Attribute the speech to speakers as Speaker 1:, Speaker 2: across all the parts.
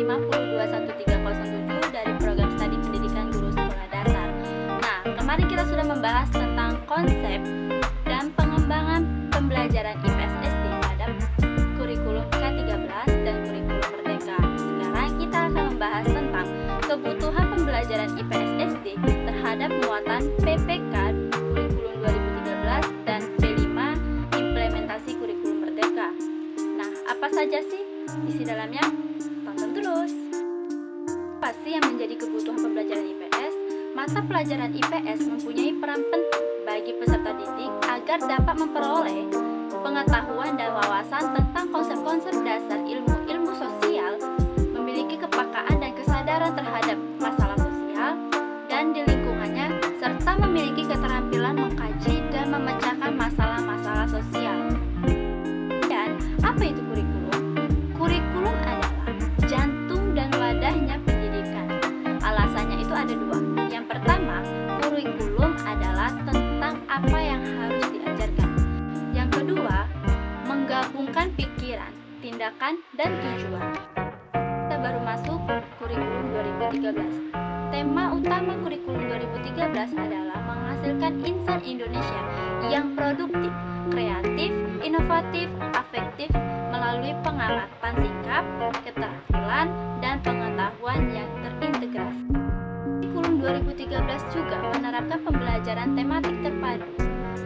Speaker 1: 521307 dari Program Studi Pendidikan Guru Sekolah Dasar. Nah, kemarin kita sudah membahas tentang konsep dan pengembangan pembelajaran IPS SD pada kurikulum K13 dan kurikulum Merdeka. Sekarang kita akan membahas tentang kebutuhan pembelajaran IPS SD terhadap muatan PPK kurikulum 2013 dan P5 implementasi kurikulum Merdeka. Nah, apa saja sih isi dalamnya? Tonton terus. Apa sih yang menjadi kebutuhan pembelajaran IPS? Mata pelajaran IPS mempunyai peran penting bagi peserta didik agar dapat memperoleh pengetahuan dan wawasan tentang konsep-konsep dasar ilmu-ilmu sosial, memiliki kepekaan dan kesadaran terhadap masalah sosial dan di lingkungannya, serta memiliki keterampilan mengkaji dan memecahkan masalah-masalah sosial. Dan apa itu kurikulum? Kurikulum adalah jantung dan wadahnya pendidikan. Alasannya itu ada dua. Yang pertama, kurikulum adalah tentang apa yang harus diajarkan. Yang kedua, menggabungkan pikiran, tindakan, dan tujuan. Kita baru masuk kurikulum 2013. Tema utama kurikulum 2013 adalah menghasilkan insan Indonesia yang produktif, kreatif, inovatif, afektif melalui pengamatan sikap, keterampilan, dan pengetahuan yang terintegrasi. Kurikulum 2013 juga menerapkan pembelajaran tematik terpadu.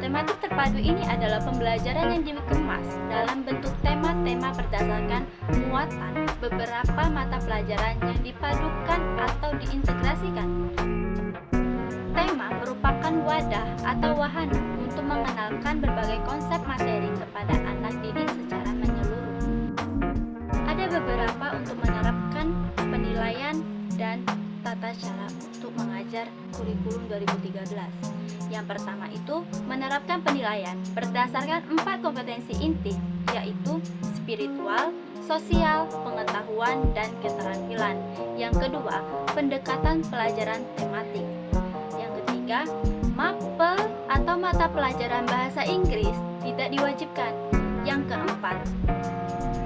Speaker 1: Tematik terpadu ini adalah pembelajaran yang dikemas dalam bentuk tema-tema berdasarkan muatan beberapa mata pelajaran yang dipadukan atau diintegrasikan. Tema merupakan wadah atau wahana untuk mengenalkan berbagai konsep materi kepada anak didik secara menyeluruh. Ada beberapa untuk menerapkan penilaian dan tata cara untuk mengajar kurikulum 2013. Yang pertama itu menerapkan penilaian berdasarkan 4 kompetensi inti, yaitu spiritual, sosial, pengetahuan, dan keterampilan. Yang kedua, pendekatan pelajaran tematik. Yang ketiga, mapel atau mata pelajaran bahasa Inggris tidak diwajibkan. Yang keempat,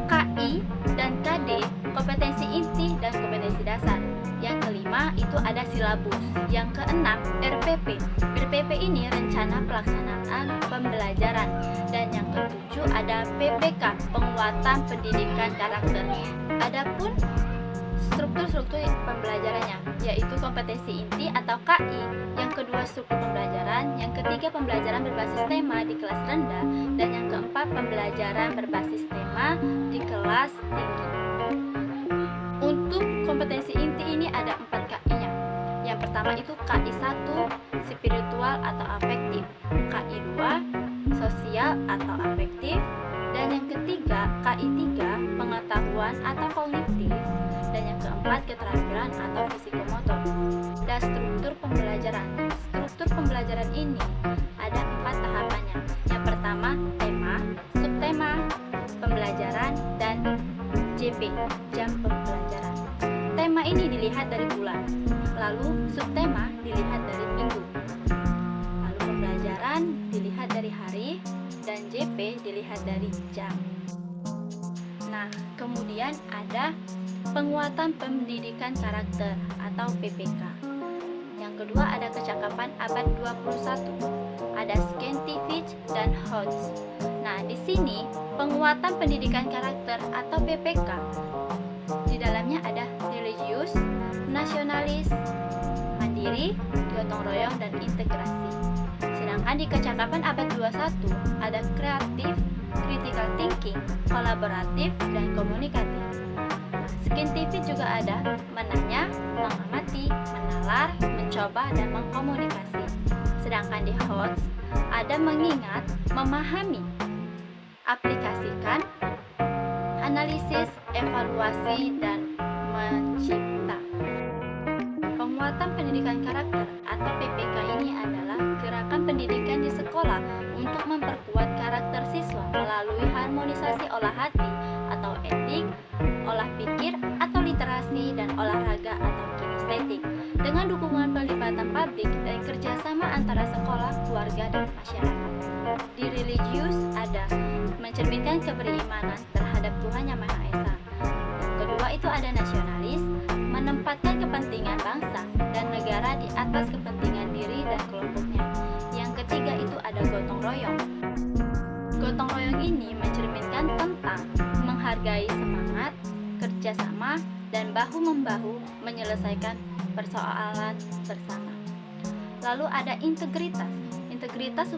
Speaker 1: KI dan KD, kompetensi inti dan kompetensi dasar. Yang kelima itu ada silabus. Yang keenam, RPP. RPP ini rencana pelaksanaan pembelajaran. Dan yang ketujuh ada PPK, penguatan pendidikan karakter. Adapun struktur pembelajarannya yaitu kompetensi inti atau KI, yang kedua struktur pembelajaran, yang ketiga pembelajaran berbasis tema di kelas rendah, dan yang keempat pembelajaran berbasis tema di kelas tinggi. Untuk kompetensi inti ini ada 4 KI-nya. Yang pertama itu KI 1, spiritual atau afektif, KI 2, sosial atau afektif, dan yang ketiga KI 3, pengetahuan atau kognitif, dan yang keempat keterampilan atau fisikomotor. Dan struktur pembelajaran. Struktur pembelajaran ini ada 4 tahapannya. Yang pertama tema, subtema, pembelajaran, dan JP, jam pembelajaran. Tema ini dilihat dari bulan, lalu subtema dilihat dari minggu, lalu pembelajaran dilihat dari hari, dan JP dilihat dari jam. Nah, kemudian ada penguatan pendidikan karakter atau PPK. Yang kedua ada kecakapan abad 21, ada scientific dan HOTS. Nah, di sini penguatan pendidikan karakter atau PPK. Di dalamnya ada religius, nasionalis, mandiri, gotong royong, dan integrasi. Sedangkan di kecakapan abad 21 ada kreatif, critical thinking, kolaboratif, dan komunikatif. Scientific juga ada menanya, mengamati, menalar, mencoba, dan mengkomunikasi. Sedangkan di HOTS ada mengingat, memahami, aplikasikan, analisis, evaluasi, dan mencipta. Penguatan pendidikan karakter atau PPK ini adalah gerakan pendidikan di sekolah untuk memperkuat karakter siswa melalui harmonisasi olah hati atau etik, olah pikir atau literasi, dan olahraga atau kinestetik dengan dukungan pelibatan publik dan kerjasama antara sekolah, keluarga, dan masyarakat. Di religius ada mencerminkan keberimanan terhadap Tuhan Yang Maha Esa. Yang kedua itu ada nasionalis, atas kepentingan diri dan kelompoknya. Yang ketiga itu ada gotong royong. Gotong royong ini mencerminkan tentang menghargai semangat, kerjasama, dan bahu-membahu menyelesaikan persoalan bersama. Lalu ada integritas. Integritas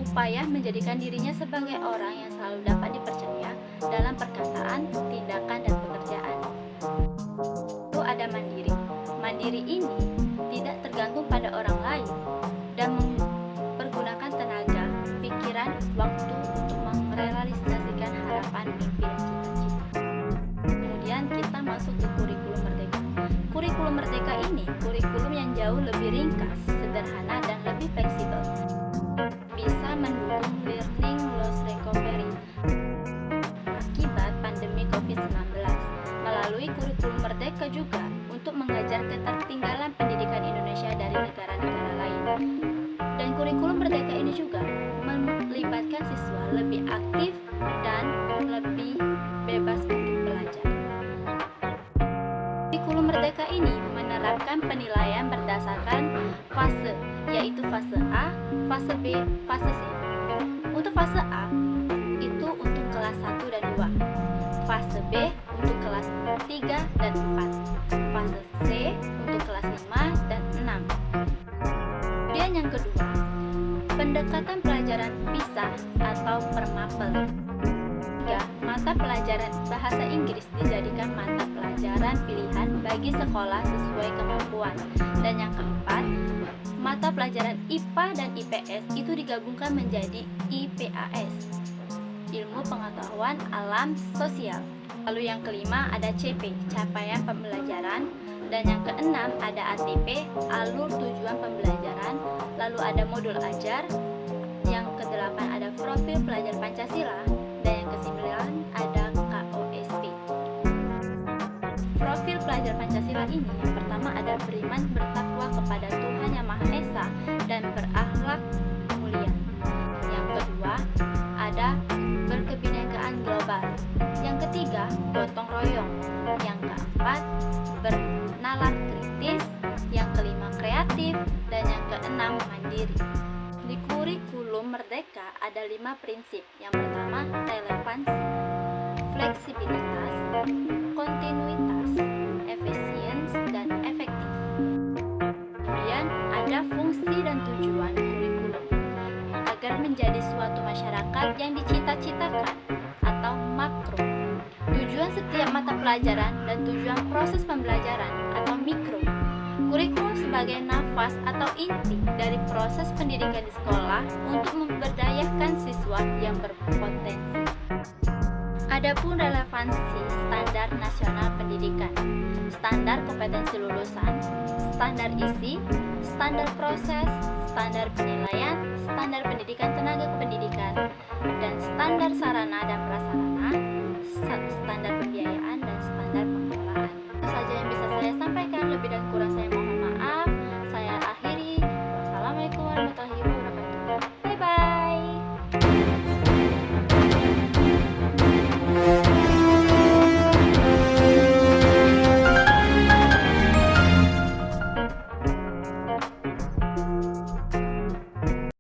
Speaker 1: upaya menjadikan dirinya sebagai orang yang selalu dapat dipercaya dalam perkataan, tindakan, dan pekerjaan. Lalu ada mandiri. Mandiri ini tidak tergantung pada orang lain dan mempergunakan tenaga, pikiran, waktu untuk merealisasikan harapan, mimpi, dan cita-cita. Kemudian kita masuk ke kurikulum merdeka. Kurikulum merdeka ini kurikulum yang jauh lebih ringkas, sederhana, dan lebih fleksibel. Bisa mendukung learning loss recovery akibat pandemi COVID-19. Melalui kurikulum merdeka juga untuk mengajar ketertinggalan pendidikan Indonesia dari negara-negara lain. Dan kurikulum merdeka ini juga melibatkan siswa lebih aktif dan lebih bebas untuk belajar. Kurikulum merdeka ini menerapkan penilaian berdasarkan fase, yaitu fase A, fase B, fase C. Untuk fase A itu untuk kelas 1 dan 2, fase B untuk kelas 3 dan 4, fase C untuk kelas 5 dan 6. Kemudian yang kedua, pendekatan pelajaran pisah atau permapel. Mata pelajaran bahasa Inggris dijadikan mata pelajaran pilihan bagi sekolah sesuai kemampuan. Dan yang keempat, mata pelajaran IPA dan IPS itu digabungkan menjadi IPAS, ilmu pengetahuan alam sosial. Lalu yang kelima ada CP, capaian pembelajaran. Dan yang keenam ada ATP, alur tujuan pembelajaran. Lalu ada modul ajar. Yang kedelapan ada profil pelajar Pancasila. Dan yang kesembilan ada KOSP. Profil pelajar Pancasila ini yang pertama ada beriman bertakwa kepada Tuhan Yang Maha Esa dan berakhlak mulia. Yang kedua ada berkebinekaan global. Yang ketiga gotong royong. Yang keempat bernalar kritis. Yang kelima kreatif. Dan yang keenam mandiri. Di kurikulum merdeka ada 5 prinsip. Yang pertama relevansi, fleksibilitas, kontinuitas, efisiensi, dan efektif. Kemudian ada fungsi dan tujuan kurikulum agar menjadi suatu masyarakat yang dicita-citakan atau makro. Tujuan setiap mata pelajaran dan tujuan proses pembelajaran atau mikro. Kurikulum sebagai nafas atau inti dari proses pendidikan di sekolah untuk memberdayakan siswa yang berpotensi. Adapun relevansi standar nasional pendidikan, standar kompetensi lulusan, standar isi, standar proses, standar penilaian, standar pendidikan tenaga kependidikan,